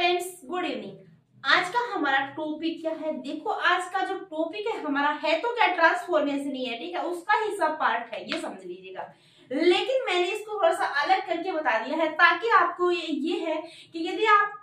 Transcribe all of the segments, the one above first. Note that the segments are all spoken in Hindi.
Friends, good evening. आज का हमारा टॉपिक क्या है? देखो, आज का जो टॉपिक है हमारा है तो क्या ट्रांसफॉर्मेशन ही है, ठीक है, उसका ही सब पार्ट है, ये समझ लीजिएगा। लेकिन मैंने इसको थोड़ा सा अलग करके बता दिया है ताकि आपको ये है कि यदि आप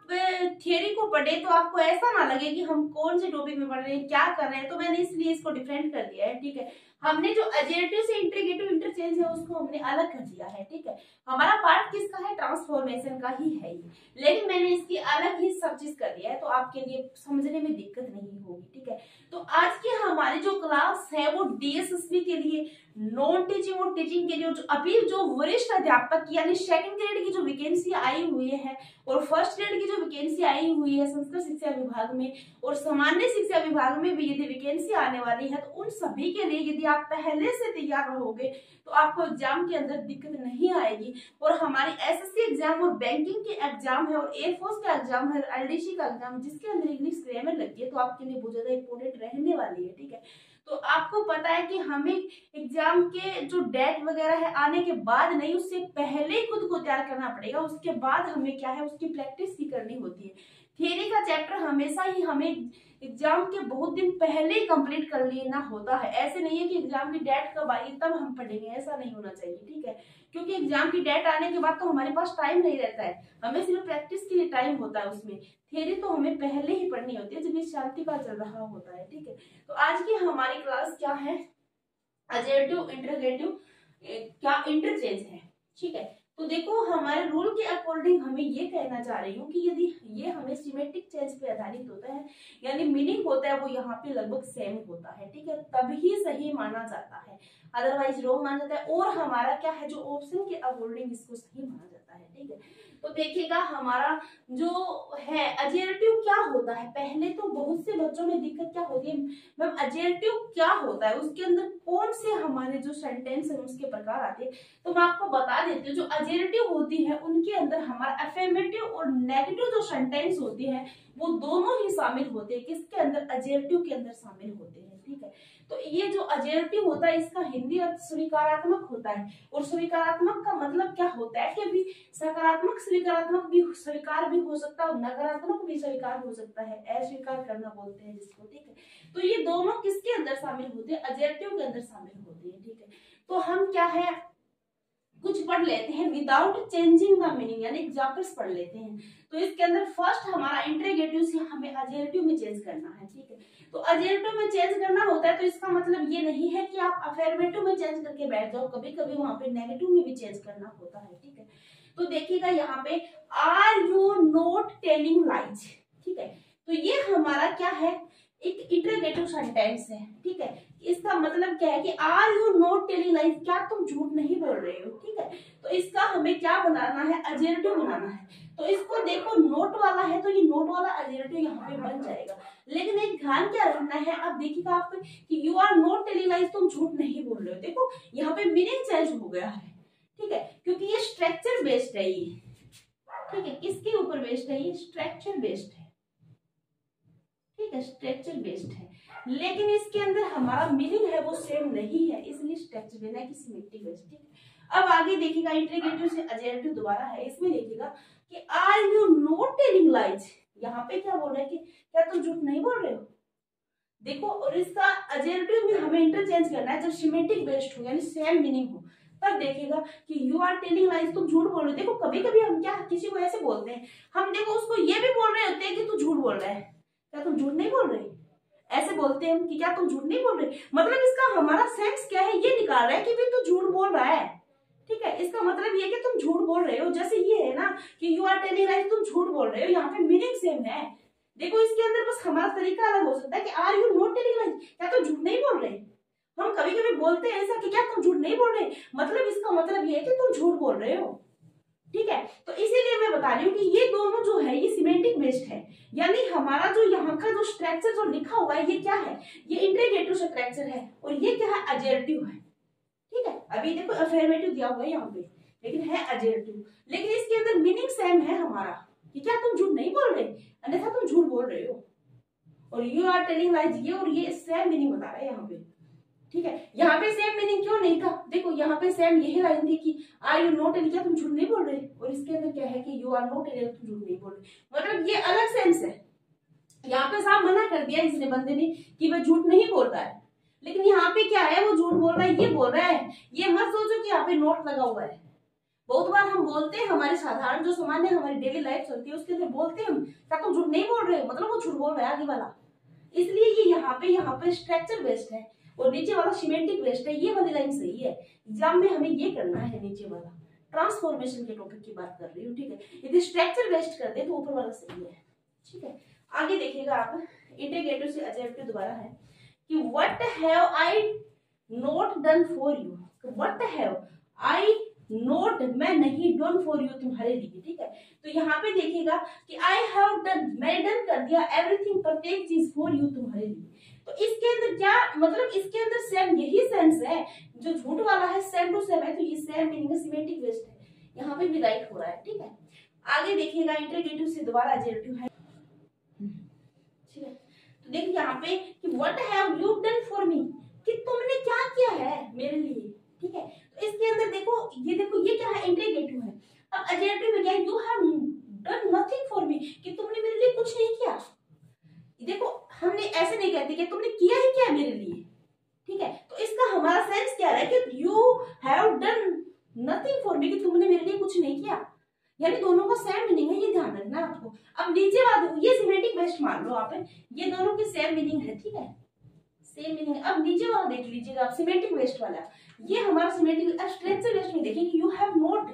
थियरी को पढ़े तो आपको ऐसा ना लगे कि हम कौन से टॉपिक में पढ़ रहे हैं, क्या कर रहे हैं। तो मैंने इसलिए इसको डिफरेंट कर दिया है, ठीक है। हमने जो अजेटिव से इंटीग्रेटिव इंटरचेंज है उसको हमने अलग कर दिया है, ठीक है। हमारा पार्ट किसका है? ट्रांसफॉर्मेशन का ही है ये, लेकिन मैंने इसकी अलग ही सब चीज कर दिया है तो आपके लिए समझने में दिक्कत नहीं होगी, ठीक है। तो आज की हमारी जो क्लास है वो डीएसएसबी के लिए, नॉन टीचिंग और टीचिंग के लिए, जो अभी जो वरिष्ठ अध्यापक की यानी सेकंड ग्रेड की जो वैकेंसी आई हुई है और फर्स्ट ग्रेड की जो वैकेंसी आई हुई है संस्कृत शिक्षा विभाग में और सामान्य शिक्षा विभाग में भी यदि वैकेंसी आने वाली है तो उन सभी के लिए यदि आप पहले से तैयार रहोगे तो आपको एग्जाम के अंदर दिक्कत नहीं आएगी। और हमारी एसएससी एग्जाम और बैंकिंग के एग्जाम है और एयरफोर्स का एग्जाम है, एलडीसी का एग्जाम जिसके अंदर इंग्लिश ग्रामर लगती है तो आपके लिए बहुत ज्यादा इंपॉर्टेंट रहने वाली है, ठीक है। तो आपको पता है कि हमें एग्जाम के जो डेट वगैरह है आने के बाद नहीं, उससे पहले ही खुद को तैयार करना पड़ेगा। उसके बाद हमें क्या है, उसकी प्रैक्टिस ही करनी होती है। थियरी का चैप्टर हमेशा ही हमें एग्जाम के बहुत दिन पहले ही कंप्लीट कर लेना होता है। ऐसे नहीं है कि एग्जाम की डेट कब आई तब हम पढ़ेंगे, ऐसा नहीं होना चाहिए, ठीक है। क्योंकि एग्जाम की डेट आने के बाद तो हमारे पास टाइम नहीं रहता है, हमें सिर्फ प्रैक्टिस के लिए टाइम होता है। उसमें थियरी तो हमें पहले ही पढ़नी होती है जब ये शांति का चल रहा होता है, ठीक है। तो आज की हमारी क्लास क्या है? अजेटिव इंटीग्रेटिव क्या इंटरचेंज है, ठीक है। तो देखो, हमारे रूल के अकॉर्डिंग हमें ये कहना चाह रही हूँ कि यदि ये हमें सिमेट्रिक चेंज पे आधारित होता है यानी मीनिंग होता है वो यहाँ पे लगभग सेम होता है, ठीक है, तभी सही माना जाता है, अदरवाइज रॉन्ग माना जाता है। और हमारा क्या है, जो ऑप्शन के अकॉर्डिंग इसको सही माना जाता है, ठीक है। तो देखिएगा, हमारा जो है अजेटिव क्या होता है, पहले तो बहुत से बच्चों में दिक्कत क्या होती है मैम, अजेटिव क्या होता है, उसके अंदर कौन से हमारे जो सेंटेंस है उसके प्रकार आते हैं। तो मैं आपको बता देती हूँ, जो अजेटिव होती है उनके अंदर हमारा अफर्मेटिव और नेगेटिव जो सेंटेंस होती है वो दोनों ही शामिल होते हैं। किसके अंदर? अजेटिव के अंदर शामिल होते हैं, ठीक है। तो ये जो अजेटिव होता है इसका हिंदी अर्थ स्वीकारात्मक होता है। और स्वीकारात्मक का मतलब क्या होता है कि अभी सकारात्मक स्वीकारात्मक भी स्वीकार भी हो सकता है और नकारात्मक भी स्वीकार हो सकता है, अस्वीकार करना बोलते हैं जिसको, ठीक है। तो ये दोनों किसके अंदर शामिल होते हैं? अजेटिव के अंदर शामिल होते हैं, ठीक है। तो हम क्या है कुछ पढ़ लेते हैं विदाउट चेंजिंग द मीनिंग यानी एग्जांपल्स पढ़ लेते हैं। तो इसके अंदर फर्स्ट हमारा इंटरोगेटिव से हमें अजेटिव में चेंज करना है, ठीक है। तो अजेटिव में चेंज करना होता है तो इसका मतलब ये नहीं है कि आप अफर्मेटिव में चेंज करके बैठ जाओ, कभी कभी वहां पे नेगेटिव में भी चेंज करना होता है, ठीक है। तो देखिएगा यहाँ पे are you not telling lies, ठीक है। तो ये हमारा क्या है, एक इंटरोगेटिव सेंटेंस है, ठीक है। इसका मतलब क्या है कि are you not telling lies, क्या तुम झूठ नहीं बोल रहे हो, ठीक है। तो इसका हमें क्या बनाना है, अजेटिव बनाना है। तो इसको देखो, नोट वाला है तो ये नोट वाला अजेटिव यहाँ पे बन जाएगा। लेकिन एक ध्यान क्या रखना है, अब देखिएगा आप कि you are not telling lies, तुम झूठ नहीं बोल रहे हो। देखो यहाँ पे मीनिंग चेंज हो गया है, ठीक है, क्योंकि ये स्ट्रक्चर बेस्ड है ये, ठीक है। किसके ऊपर बेस्ड है? ये स्ट्रक्चर बेस्ड है, ठीक है, स्ट्रक्चर बेस्ड है। लेकिन इसके अंदर हमारा मीनिंग है वो सेम नहीं है, इसलिए स्ट्रक्चर बेस्ड है कि सिमेट्रिक बेस्ड, ठीक है। अब आगे देखिएगा, इंटीग्रेटिव से अजेटिव दोबारा है, इसमें देखिएगा कि are you not telling lies, यहाँ पे क्या बोल रहे हैं कि क्या तुम झूठ नहीं बोल रहे हो। देखो, और इसका अजेटिव में हमें इंटरचेंज करना है जब सिमेट्रिक बेस्ड हो यानी सेम मीनिंग हो, तब देखिएगा कि यू आर टेलिंग लाइज, तुम झूठ बोल रहे हो। देखो कभी कभी हम क्या किसी को ऐसे बोलते हैं, हम देखो उसको ये भी बोल रहे होते हैं कि तू झूठ बोल रहा है, क्या तुम झूठ नहीं बोल रहे, ऐसे बोलते हैं हम कि क्या तुम झूठ नहीं बोल रहे। मतलब इसका हमारा सेंस क्या है, ये निकाल रहा है कि भाई तू झूठ बोल रहा है, ठीक है। इसका मतलब ये कि तुम झूठ बोल रहे हो। जैसे ये है ना कि यू आर टेलिंग लाइज, तुम झूठ बोल रहे हो, यहाँ पे मीनिंग सेम है। देखो इसके अंदर बस हमारा तरीका अलग हो सकता है कि are you not telling lies, क्या तुम झूठ नहीं बोल रहे। हम कभी कभी बोलते हैं ऐसा कि क्या तुम झूठ नहीं बोल रहे, मतलब इसका मतलब ये है कि तुम झूठ बोल रहे हो, ठीक है। तो इसीलिए मैं बता रही हूँ कि ये दोनों जो है ये सिमेंटिक बेस्ड है, यानी हमारा जो यहाँ का जो स्ट्रक्चर जो लिखा हुआ है ये क्या है, ये इंटीग्रेटिव स्ट्रक्चर है और ये क्या है, अजेटिव है, ठीक है। अभी देखो अफर्मेटिव दिया हुआ है यहाँ पे लेकिन है अजेटिव, लेकिन इसके अंदर मीनिंग सेम है हमारा कि क्या तुम झूठ नहीं बोल रहे, अन्यथा तुम झूठ बोल रहे हो। और यू आर टेलिंग लाइज, ये और ये सेम मीनिंग बता रहा है यहाँ पे, ठीक है। यहाँ पे सेम मीनिंग क्यों नहीं था, देखो यहाँ पे सेम यही लाइन थी कि आर यू नॉट टेलिंग, क्या तुम झूठ नहीं बोल रहे, और इसके अंदर क्या है कि यू आर नॉट टेलिंग, तुम झूठ नहीं बोल रहे। मतलब ये अलग सेंस है। यहाँ पे साफ मना कर दिया इसने बंदे ने कि वह झूठ नहीं बोल रहा है, लेकिन यहाँ पे क्या है, वो झूठ बोल रहा है, ये बोल रहा है। ये मत सोचो कि यहाँ पे नोट लगा हुआ है। बहुत बार हम बोलते हैं, हमारे साधारण जो सामान्य हमारी डेली लाइफ चलती है उसके अंदर बोलते हैं हम, क्या तुम झूठ नहीं बोल रहे, मतलब वो झूठ बोल रहा है आगे वाला। इसलिए ये यहाँ पे स्ट्रक्चर बेस्ड है और नीचे वाला सिमेंटिक बेस्ड है। ये वाली लाइन सही है। एग्जाम में हमें ये करना है, नीचे वाला ट्रांसफॉर्मेशन के टॉपिक की बात कर रही हूँ, ठीक है। यदि स्ट्रक्चर बेस्ड कर दे तो ऊपर वाला सही है, ठीक है। आगे देखिएगा आप, इंटीग्रेटिव से एडजेक्टिव दोबारा है कि what have I not done for you. What have I note, मैं नहीं डन फॉर यू, तुम्हारे लिए, ठीक है। तो यहाँ पे देखिएगा कि आई हैव डन, मैंने डन कर दिया एवरीथिंग, प्रत्येक चीज फॉर यू, तुम्हारे लिए। तो इसके अंदर क्या मतलब, इसके अंदर सेम यही सेंस है, जो झूठ वाला है सेम टू सेम है, तो ये सेम मीनिंग सिमेंटिक बेस्ड है, यहाँ पे भी राइट हो रहा है, ठीक है। आगे देखिएगा, इंटरगेटिव से दोबारा एडजेक्टिव है, ठीक है। तो देखिए यहाँ पे कि what have you done for me, कि तुमने क्या किया है मेरे लिए, ठीक है। तो इसके अंदर देखो ये क्या है, इंटरगेटिव है। अब एडजेक्टिव में क्या है, you have done nothing for me, कि तुमने मेरे लिए कुछ नहीं किया। देखो हमने ऐसे नहीं कहते कि तुमने किया ही क्या मेरे लिए, ठीक है। तो इसका हमारा सेंस क्या है कि you have done nothing for me, कि तुमने मेरे लिए कुछ नहीं किया, यानी दोनों का सेम मीनिंग है, ये ध्यान रखना आपको। अब नीचे वाला ये सिमेंटिक बेस्ड मान लो आप, ये दोनों की सेम मीनिंग है, ठीक है, सेम मीनिंग। अब नीचे वाला देख लीजिएगा आप, सिमेंटिक बेस्ड वाला, ये हमारा सिमेंटिक। अब स्ट्रक्चर बेस्ड में देखिए, you have not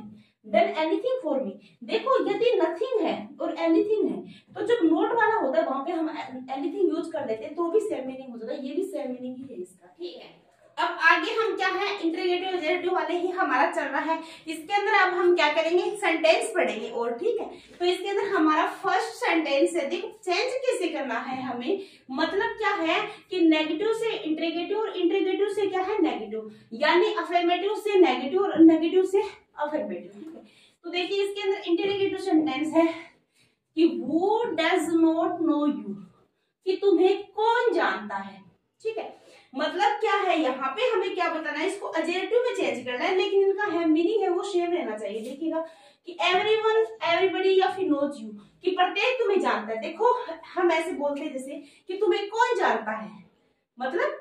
done anything for me. देखो यदि नथिंग है और एनीथिंग है, तो जब नोट वाला होता है वहां पे हम एनीथिंग यूज कर लेते हैं, तो भी सेम मीनिंग हो जाता है, ये भी सेम मीनिंग ही है इसका, ठीक है। अब आगे हम क्या है, इंटरगेटिव एडजेक्टिव वाले ही हमारा चल रहा है। इसके अंदर अब हम क्या करेंगे, सेंटेंस पढ़ेंगे और, ठीक है। तो इसके अंदर हमारा फर्स्ट सेंटेंस है, देखो चेंज कैसे करना है हमें, मतलब क्या है कि नेगेटिव से इंटरगेटिव और इंटरगेटिव से क्या है नेगेटिव, यानी अफर्मेटिव से नेगेटिव और नेगेटिव से अफर्मेटिव, ठीक है। तो देखिए इसके अंदर इंटरगेटिव सेंटेंस है कि who does not know you, कि तुम्हें कौन जानता है, ठीक है। मतलब क्या है, यहाँ पे हमें क्या बताना है, इसको एडजेक्टिव में चेंज करना है, लेकिन इनका है मीनिंग है वो सेम रहना चाहिए। देखिएगा कि एवरीवन, एवरीबॉडी या फिर नोज यू, कि प्रत्येक तुम्हें जानता है। देखो हम ऐसे बोलते हैं जैसे कि तुम्हें कौन जानता है, मतलब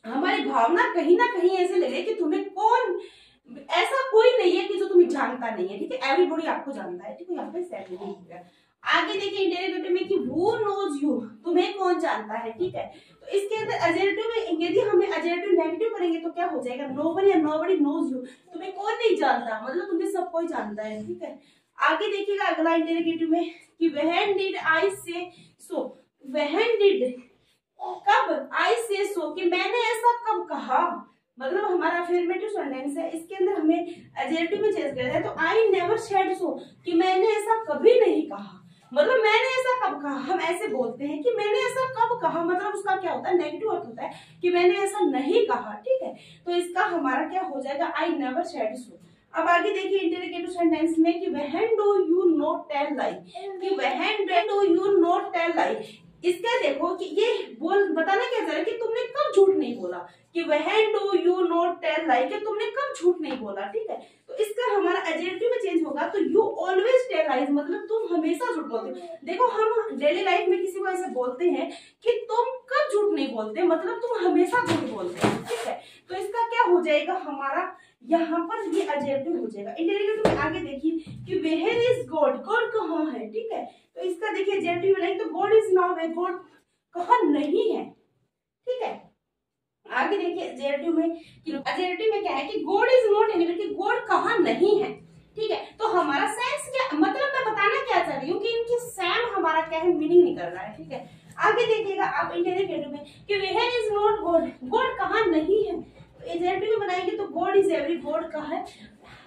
हमारी भावना कहीं ना कहीं ऐसे लगे कि तुम्हें कौन, ऐसा कोई नहीं है कि जो तुम्हें जानता नहीं है, ठीक है। एवरीबॉडी आपको जानता है, ठीक है, यहाँ पे सेम मीनिंग है। आगे देखिए इंटरगेटिव में कि हु नोज यू, तुम्हें कौन जानता है, ठीक है। तो इसके अंदर एडजेक्टिव में यदि हमें एडजेक्टिव नेगेटिव करेंगे तो क्या हो जाएगा, नोबडी या नोबडी नोज यू, तुम्हें कौन नहीं जानता, मतलब तुम्हें सब कोई जानता है, ठीक है। आगे देखिएगा अगला इंटरगेटिव में कि व्हेन डिड आई से सो, व्हेन डिड, कब, आई से सो, कि मैंने ऐसा कब कहा, मतलब हमारा अफर्मेटिव सेंटेंस है, इसके अंदर हमें एडजेक्टिव में चेंज करना है। तो आई नेवर सेड सो, कि मैंने ऐसा कभी नहीं कहा, मतलब मैंने ऐसा कब कहा। हम ऐसे बोलते हैं कि मैंने ऐसा कब कहा, मतलब उसका क्या होता है, नेगेटिव अर्थ होता है कि मैंने ऐसा नहीं कहा, ठीक है। तो इसका हमारा क्या हो जाएगा, आई नेवर सेड सो। अब आगे देखिए इंटरगेटिव सेंटेंस में कि when do you not tell lie, कि when do you not tell lie, इसका देखो कि ये बोल बताना क्या चाह रहा है कि तुमने कब झूठ नहीं बोला, कि when do you not tell lie, कि तुमने कब झूठ नहीं बोला, ठीक है। तो इसका हमारा एडजेक्टिव में चेंज होगा, तो यू ऑलवेज टेल लाइज, मतलब तुम हमेशा झूठ बोलते हो। देखो हम डेली लाइफ में किसी को ऐसे बोलते हैं कि तुम कब झूठ नहीं बोलते, मतलब तुम हमेशा झूठ बोलते हो, ठीक है। तो इसका क्या हो जाएगा हमारा, यहाँ पर ये एडजेक्टिव हो जाएगा। इंटरगेटिव में आगे देखिए कि वेयर इज गॉड, गॉड कहाँ है, ठीक है। तो इसका देखिए एडजेक्टिव में, तो God is not way, God कहाँ नहीं है, ठीक है। आगे देखिए एडजेक्टिव में कि एडजेक्टिव में क्या है कि गॉड इज नॉट एनीवेयर, कि गॉड कहाँ नहीं है, ठीक है। तो हमारा सेंस क्या, मतलब मैं बताना क्या चाह रही हूँ कि इनकी सेम हमारा क्या है मीनिंग निकल रहा है, ठीक है। आगे देखिएगा आप इंटरगेटिव में कि where is not God, God कहाँ नहीं है। एडजेक्टिव में बनाएंगे तो गॉड इज एवरी, गॉड कहाँ है,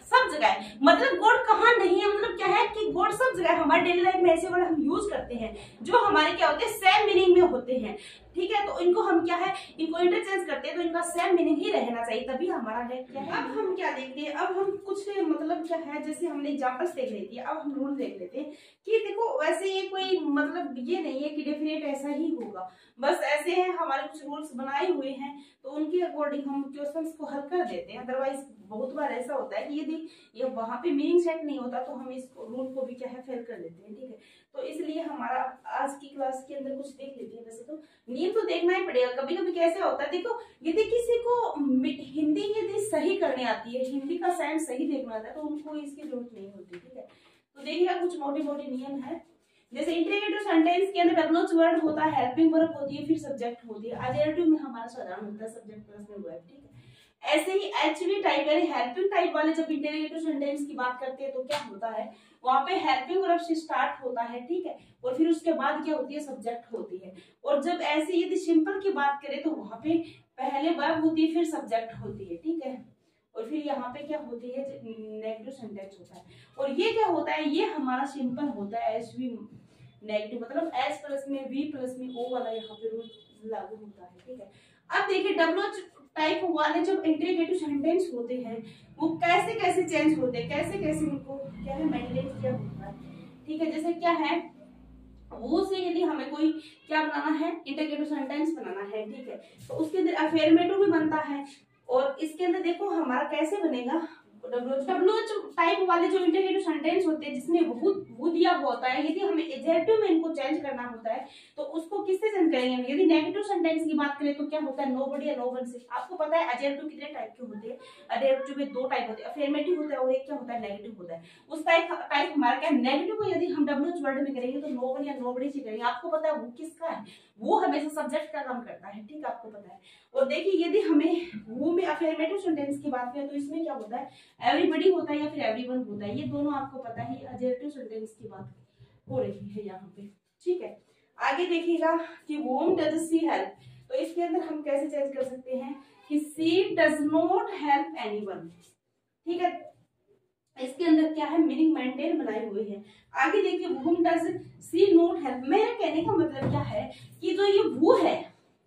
सब जगह है, मतलब गॉड कहाँ नहीं है, मतलब क्या है कि गॉड सब जगह है। हमारे डेली लाइफ में ऐसे वर्ड हम यूज करते हैं जो हमारे क्या होते हैं, सेम मीनिंग में होते हैं, ठीक है। तो इनको हम क्या है, इनको इंटरचेंज करते हैं, तो इनका सेम मीनिंग ही रहना चाहिए, तभी हमारा है क्या है। अब हम क्या देखते हैं, अब हम कुछ मतलब क्या है, जैसे हमने एग्जांपल्स देख लेती है, अब हम रूल देख लेते हैं कि देखो वैसे ये कोई मतलब ये नहीं है कि डेफिनेट ऐसा ही होगा, बस ऐसे हैं हमारे कुछ रूल्स बनाए हुए हैं, तो उनके अकॉर्डिंग हम क्वेश्चंस को हल कर देते हैं। अदरवाइज बहुत बार ऐसा होता है कि यदि ये वहां पे मीनिंग सेट नहीं होता तो हम इस रूल को भी क्या है फेल कर देते हैं, ठीक है। तो इसलिए हमारा आज की क्लास के अंदर कुछ देख लेते हैं। वैसे तो नियम तो देखना ही पड़ेगा, कभी कभी कैसे होता है, देखो यदि किसी को हिंदी यदि सही करने आती है, हिंदी का साइन सही देखना आता है, तो उनको इसकी जरूरत नहीं होती, ठीक है। तो देखिएगा कुछ मोटे मोटे नियम है। जैसे इंटीग्रेटिव सेंटेंस के अंदर डब्ल्यूएच वर्ड होता है, हेल्पिंग वर्ब होती है, फिर सब्जेक्ट होती है। अजेक्टिव में हमारा साधारण होता है सब्जेक्ट प्लस में वर्ब, ठीक है। ऐसे ही एचवी टाइप यानी हेल्पिंग टाइप वाले जब इंटीग्रेटिव सेंटेंस की बात करते हैं तो क्या होता है, वहां पे हेल्पिंग वर्ब से स्टार्ट होता है, ठीक है, और फिर उसके बाद क्या होती है, सब्जेक्ट होती है। और जब ऐसे यदि सिंपल की बात करें तो वहां पे पहले वर्ब होती है, फिर सब्जेक्ट होती है, ठीक है, और फिर यहाँ पे क्या होती है, नेगेटिव सेंटेंस होता है। और ये क्या होता है, ये हमारा सिंपल होता है एसवी नेगेटिव, मतलब एस प्लस में वी प्लस में ओ वाला यहाँ पे रूल लागू होता है, ठीक है। अब देखिए डब्ल्यूएच टाइप वाले जब इंटीग्रेटिव सेंटेंस होते हैं वो कैसे कैसे चेंज होते हैं, कैसे कैसे उनको क्या है मेंटेन किया होता है, ठीक है। जैसे क्या है, वो से यदि हमें कोई क्या बनाना है, इंटीग्रेटिव सेंटेंस बनाना है, ठीक है, तो उसके अंदर अफर्मेटिव भी बनता है। और इसके अंदर देखो हमारा कैसे बनेगा, डब्ल्यूएच टाइप वाले जो इंटीग्रेटिव सेंटेंस होते हैं जिसमें वो दिया हुआ होता है, यदि हमें एडजेक्टिव में इनको चेंज करना होता है तो उसको किससे चेंज करेंगे। यदि नेगेटिव सेंटेंस की बात करें तो क्या होता है, नोबडी या नो वन से। आपको पता है एडजेक्टिव कितने टाइप के होते हैं, एडजेक्टिव में दो टाइप होते हैं, अफर्मेटिव होता है और एक क्या होता है, नेगेटिव होता है। उस टाइप हमारा क्या, नेगेटिव को यदि हम डब्ल्यूएच वर्ड में करेंगे तो नो वन या नोबडी से करेंगे। आपको पता है वो किसका है, वो हमेशा सब्जेक्ट का काम करता है, ठीक है, आपको पता है। और देखिए यदि हमें वो में अफर्मेटिव सेंटेंस की बात करें तो इसमें क्या होता है, एवरीबॉडी होता है या फिर एवरीवन होता है, ये दोनों आपको पता है। एडजेक्टिव सेंटेंस की बात हो रही है यहाँ पे, ठीक है। आगे देखिएगा कि whom does she help, तो इसके अंदर हम कैसे चेंज कर सकते हैं कि she does not help anyone, ठीक है। इसके अंदर क्या है, मीनिंग मेंटेन बनाई हुई है। आगे देखिए whom does she not help, मेरे कहने का मतलब क्या है कि जो ये वो है,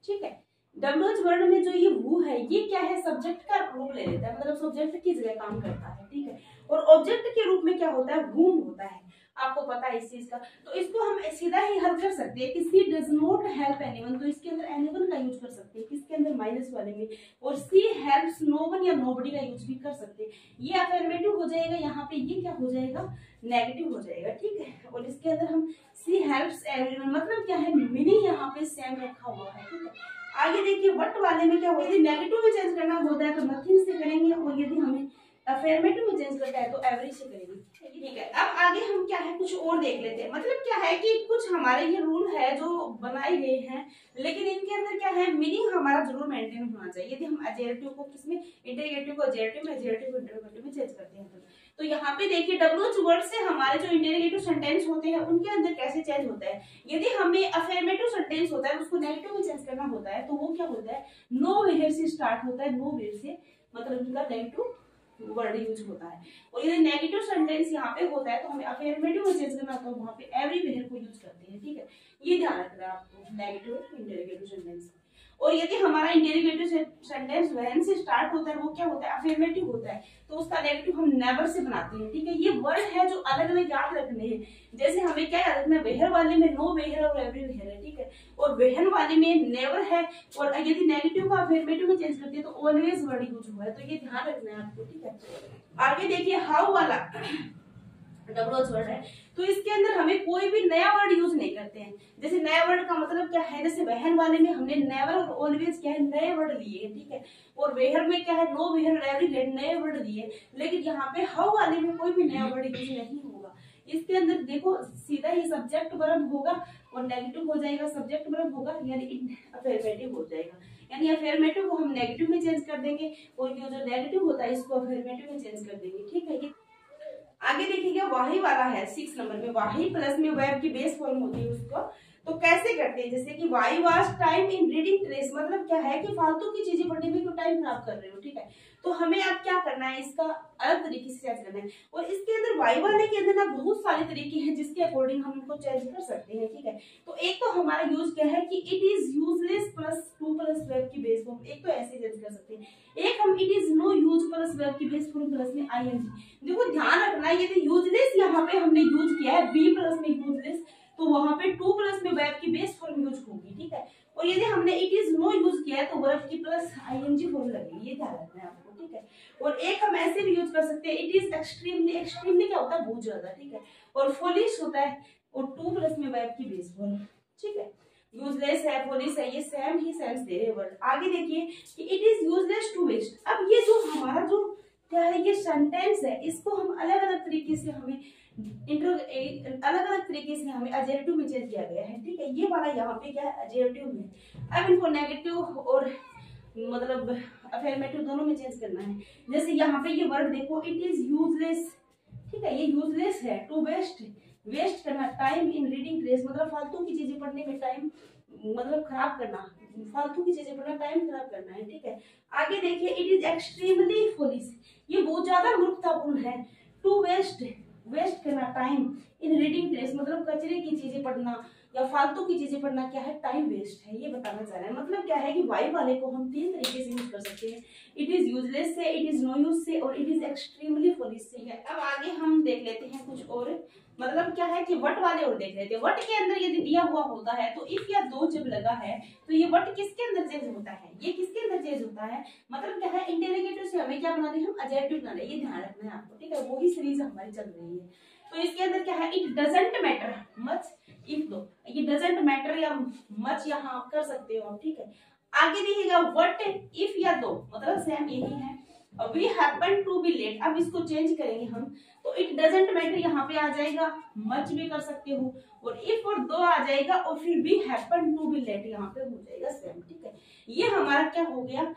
ठीक है, डब्ल्यूएच वर्ड में जो ये वो है ये क्या है, सब्जेक्ट का रूप ले लेता है, मतलब सब्जेक्ट की जगह काम करता है, ठीक है। और ऑब्जेक्ट के रूप में क्या होता है, whom होता है, आपको पता है इस चीज का। तो इसको हम सीधा ही हल कर सकते हैं कि she does not help anyone, तो इसके अंदर anyone का यूज कर सकते हैं, किसके अंदर, माइनस वाले में। और she helps no one या nobody का यूज भी कर सकते हैं। ये अफर्मेटिव हो जाएगा, यहाँ पे ये क्या हो जाएगा, नेगेटिव हो जाएगा, ठीक है। और इसके अंदर हम she helps everyone, मतलब क्या है, मीनिंग यहाँ पे सेम रखा हुआ है, ठीक है। आगे देखिए वट वाले में क्या होता है, नेगेटिव में चेंज करना होता है तो नथिंग से करेंगे, और यदि हमें अफर्मेटिव में चेंज करना है तो एवरेज से करेंगे, ठीक है। अब आगे हम क्या है कुछ और देख लेते हैं, मतलब क्या है कि कुछ हमारे ये रूल है जो बनाए गए हैं, लेकिन इनके अंदर क्या है, मीनिंग हमारा जरूर मेंटेन होना चाहिए। यदि हम एडजेक्टिव को किसमें, इंटीग्रेटिव को एडजेक्टिव में, एडजेक्टिव को इंटरोगेटिव में चेंज करते हैं तो यहाँ पे देखिए डब्ल्यूएच वर्ड से हमारे जो इंटीग्रेटिव सेंटेंस होते हैं उनके अंदर कैसे चेंज होता है। यदि हमें अफर्मेटिव सेंटेंस होता है उसको नेगेटिव में चेंज करना होता है तो वो क्या होता है, नो वेयर से स्टार्ट होता है, नो वेयर से मतलब उनका नेगेटिव वर्ड यूज होता है। और यदि नेगेटिव सेंटेंस यहाँ पे होता है तो हमें अफर्मेटिव में चेंज करना होता है, वहां पे एवरी वेयर को यूज करते हैं, ठीक है। ये ध्यान रखना है आपको नेगेटिव इंटीग्रेटिव सेंटेंस। और यदि हमारा इंटीग्रेटिव सेंटेंस व्हेन से स्टार्ट होता है वो क्या होता है, अफर्मेटिव होता है, तो उसका नेगेटिव हम नेवर से बनाते हैं, ठीक है। ये वर्ड है जो अलग अलग याद रखने हैं, जैसे हमें क्या याद रखना है, वेयर वाले में नो वेयर और एवरी वेयर है, ठीक है, और वेहन वाले में नेवर है, और यदि नेगेटिव को अफर्मेटिव में चेंज करते हैं तो ऑलवेज वर्ड यूज हुआ है, तो ये ध्यान रखना है आपको, ठीक है। आगे देखिए हाउ वाला डब्ल्यूएच वर्ड है, तो इसके अंदर हमें कोई भी नया वर्ड यूज नहीं करते हैं। जैसे नया वर्ड का मतलब क्या है, जैसे वहन वाले में हमने नेवर और ऑलवेज क्या है, नए वर्ड लिए हैं, ठीक है। और वेहर में क्या है, नो वेहर एवरी वेयर, नए वर्ड लिए। लेकिन यहाँ पे हाउ वाले में कोई भी नया वर्ड यूज नहीं होगा। इसके अंदर देखो सीधा ही सब्जेक्ट वर्ब होगा और नेगेटिव हो जाएगा, सब्जेक्ट वर्ब होगा यानी अफर्मेटिव हो जाएगा, यानी अफर्मेटिव को हम नेगेटिव में चेंज कर देंगे और ये जो नेगेटिव होता है इसको अफर्मेटिव में चेंज कर देंगे, ठीक है। आगे देखिएगा वाही वाला है 6 नंबर में, वाही प्लस में वर्ब की बेस फॉर्म होती है उसको, तो कैसे करते हैं, जैसे कि why was time in reading trace, मतलब क्या है कि फालतू की चीजें पढ़ने में क्यों टाइम खराब कर रहे हो, ठीक है। तो हमें अब क्या करना है, इसका अलग तरीके से चेंज करना है। और इसके अंदर वाई वाले के अंदर ना बहुत सारे तरीके हैं जिसके अकॉर्डिंग हम इनको चेंज कर सकते हैं, ठीक है। तो एक तो हमारा यूज क्या है कि it is useless plus to plus verb की बेस फॉर्म, एक तो ऐसे चेंज कर सकते हैं। एक हम it is no use plus verb की बेस फॉर्म प्लस में आईएनजी। देखो ध्यान रखना है यदि यूजलेस यहाँ पे हमने यूज किया है बी प्लस में यूजलेस, तो वहां पे टू प्लस में वर्ब की बेस फॉर्म यूज होगी, ठीक है। और यदि हमने इट इज नो यूज किया है तो वर्ब की प्लस आईएनजी फॉर्म लगेगी, ये ध्यान रखना है आपको, ठीक है। और एक हम ऐसे भी यूज कर सकते हैं, इट इज एक्सट्रीमली, एक्सट्रीमली क्या होता है बहुत ज्यादा, ठीक है। और फुलिश होता है, और 2 प्लस में वर्ब की बेस फॉर्म, ठीक है। यूजलेस है, फॉलिश है, ये सेम ही सेंस दे रहे वर्ड। आगे देखिए कि it is useless to waste. अब ये जो हमारा जो क्या है, ये सेंटेंस है, इसको हम अलग अलग तरीके से हमें अलग अलग तरीके से हमें एडजेक्टिव में चेंज किया गया है, ठीक है। ये वाला यहाँ पे क्या है, एडजेक्टिव में। अब इनको नेगेटिव और मतलब अफर्मेटिव दोनों में चेंज करना है। जैसे यहाँ पे ये वर्ड देखो, इट इज यूजलेस, ठीक है, ये यूजलेस है। टू वेस्ट, वेस्ट करना, टाइम इन रीडिंग ट्रेस मतलब फालतू की चीजें पढ़ने में टाइम मतलब खराब करना, फालतू की चीजें पढ़ना टाइम खराब करना है, ठीक है। आगे देखिए, इट इज एक्सट्रीमली फॉलिश, ये बहुत ज्यादा मूर्खतापूर्ण है। टू वेस्ट, वेस्ट करना टाइम इन रीडिंग ट्रेस मतलब कचरे की चीजें पढ़ना या फालतू की चीजें पढ़ना क्या है, टाइम वेस्ट है, ये बताना चाह रहे हैं। मतलब क्या है कि वाई वाले को हम 3 तरीके से यूज कर सकते हैं, इट इज यूजलेस से, इट इज नो यूज से और इट इज एक्सट्रीमली फॉलिश से है। अब आगे हम देख लेते हैं कुछ और, मतलब क्या है कि वट वाले और देख लेते हैं। वट के अंदर यदि दिया हुआ होता है तो इफ या दो जब लगा है तो ये वट किसके अंदर चेंज होता है, ये किसके अंदर चेंज होता है, मतलब क्या है इंटेरोगेटिव से हमें क्या बना रहे हैं, हम एडजेक्टिव बना रहे हैं, ये ध्यान रखना है आपको, ठीक है। वही सीरीज हमारी चल रही है। तो इसके अंदर क्या है, it doesn't matter much if दो, ये डजंट मैटर या मच यहाँ आप कर सकते हो आप, ठीक है। आगे देखिएगा, वट इफ या दो मतलब सेम यही है। We happen to be late, अब इसको चेंज करेंगे हम, तो इट डजंट मैटर यहाँ पे आ जाएगा, मच भी कर सकते हो, और इफ और दो आ जाएगा और फिर we happen to be late यहाँ पे हो जाएगा सेम, ठीक है। ये हमारा क्या हो गया,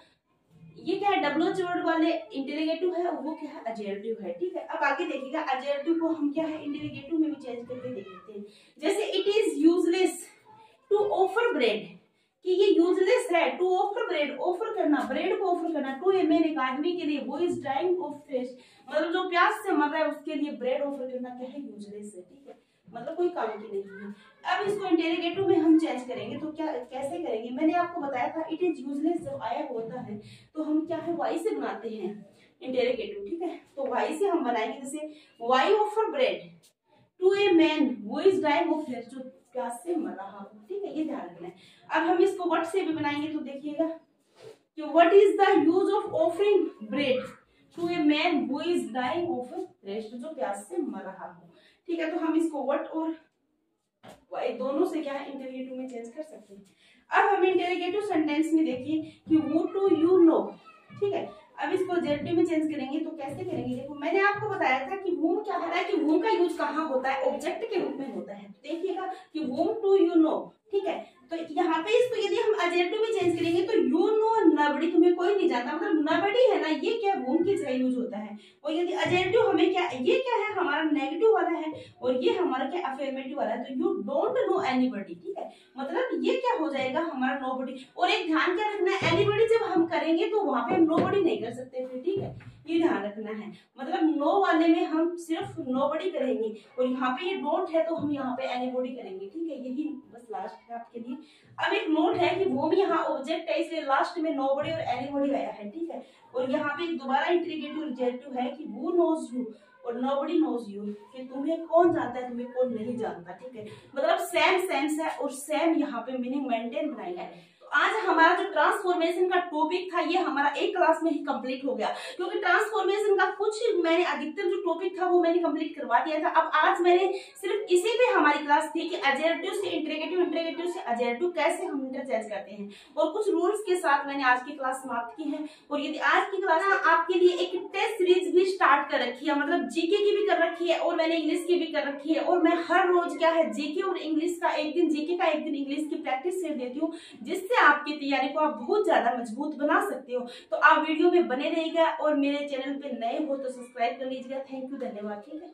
ये क्या है, डब्ल्यू वर्ड वाले इंटेरोगेटिव है, वो क्या है, एडजेक्टिव है, ठीक है। अब आगे देखिएगा, एडजेक्टिव को हम क्या है इंटेरोगेटिव में भी चेंज करके देख लेते हैं। जैसे it is useless to offer bread, कि ये यूजलेस है, टू ऑफर ब्रेड, ऑफर करना, ब्रेड को ऑफर करना, टू ए मैन एक आदमी के लिए, वो इज डाइंग ऑफ थirst मतलब जो प्यास से मर रहा है उसके लिए ब्रेड ऑफर करना क्या है, यूजलेस है, ठीक है, मतलब कोई काम की नहीं है। अब इसको इंटेरोगेटिव में हम चेंज करेंगे तो क्या कैसे करेंगे, मैंने आपको बताया था, इट इज यूजलेस जब आया होता है तो हम क्या है, वाई से बनाते हैं इंटेरोगेटिव, ठीक है। तो वाई से हम बनाएंगे, जैसे why offer bread to a man who is dying of thirst, जो प्यास से मर रहा हो, ठीक है, ये ध्यान रखना है। अब हम इसको व्हाट से भी बनाएंगे तो देखिएगा कि what is the use of offering bread to a man who is dying of thirst, जो प्यास से मर रहा हो, ठीक है। तो हम इसको व्हाट और वाई दोनों से क्या है इंटेरोगेटिव में चेंज कर सकते हैं। अब हम इंटेरोगेटिव सेंटेंस में देखिए कि वो टू यू नो, ठीक है। अब इसको एडजेक्टिव में चेंज करेंगे तो कैसे करेंगे, देखो मैंने आपको बताया था कि whom क्या होता है, कि whom का यूज कहाँ होता है, ऑब्जेक्ट के रूप में होता है। देखिएगा कि whom टू यू नो, ठीक है। तो यहाँ पे इसको यदि हम एडजेक्टिव में चेंज करेंगे तो यू नो नबडी, तुम्हें कोई नहीं जानता, मतलब नबडी है ना, ये क्या whom की जगह यूज होता है। और यदि एडजेक्टिव हमें क्या, ये क्या है हमारा नेगेटिव वाला है और ये हमारा क्या अफर्मेटिव वाला है, तो यू डोंट नो एनीबडी, ठीक है, मतलब ये क्या हो जाएगा हमारा नोबडी। और एक ध्यान क्या रखना है, एनीबडी जब हम करेंगे तो वहां पे हम नोबडी नहीं कर सकते फिर, ठीक है, ये ध्यान रखना है। मतलब नो वाले में हम सिर्फ नोबडी करेंगे और यहाँ पे ये डोंट है तो हम यहाँ पे एनीबॉडी करेंगे, ठीक है, यही बस लास्ट है आपके लिए। अब एक नोट है कि वो भी यहाँ ऑब्जेक्ट है इसलिए लास्ट में नोबडी और एनीबॉडी आया है, ठीक है। और यहाँ पे दोबारा इंटेरोगेटिव एडजेक्टिव है कि वो नोज यू और नोबडी नोज यू, कि तुम्हें कौन जानता है तुम्हें कौन नहीं जानता, ठीक है, मतलब सेम सेंस है और सेम यहाँ पे मीनिंग मेंटेन बनाई है। आज हमारा जो ट्रांसफॉर्मेशन का टॉपिक था ये हमारा एक क्लास में ही कंप्लीट हो गया, क्योंकि ट्रांसफॉर्मेशन का कुछ मैंने अधिकतर जो टॉपिक था वो मैंने कंप्लीट करवा दिया था। अब आज मैंने सिर्फ इसी पे हमारी क्लास थी कि एडजेक्टिव से इंटेरोगेटिव, इंटेरोगेटिव से एडजेक्टिव कैसे हम इंटरचेंज करते हैं, और कुछ रूल्स के साथ मैंने आज की क्लास समाप्त की है। और यदि आज की क्लास आपके लिए एक टेस्ट सीरीज भी स्टार्ट कर रखी है, मतलब जीके की भी कर रखी है और मैंने इंग्लिश की भी कर रखी है, और मैं हर रोज क्या है जीके और इंग्लिश का एक दिन जीके का एक दिन इंग्लिश की प्रैक्टिस सेट देती हूँ, जिससे आपकी तैयारी को आप बहुत ज्यादा मजबूत बना सकते हो। तो आप वीडियो में बने रहिएगा और मेरे चैनल पे नए हो तो सब्सक्राइब कर लीजिएगा। थैंक यू, धन्यवाद, ठीक है।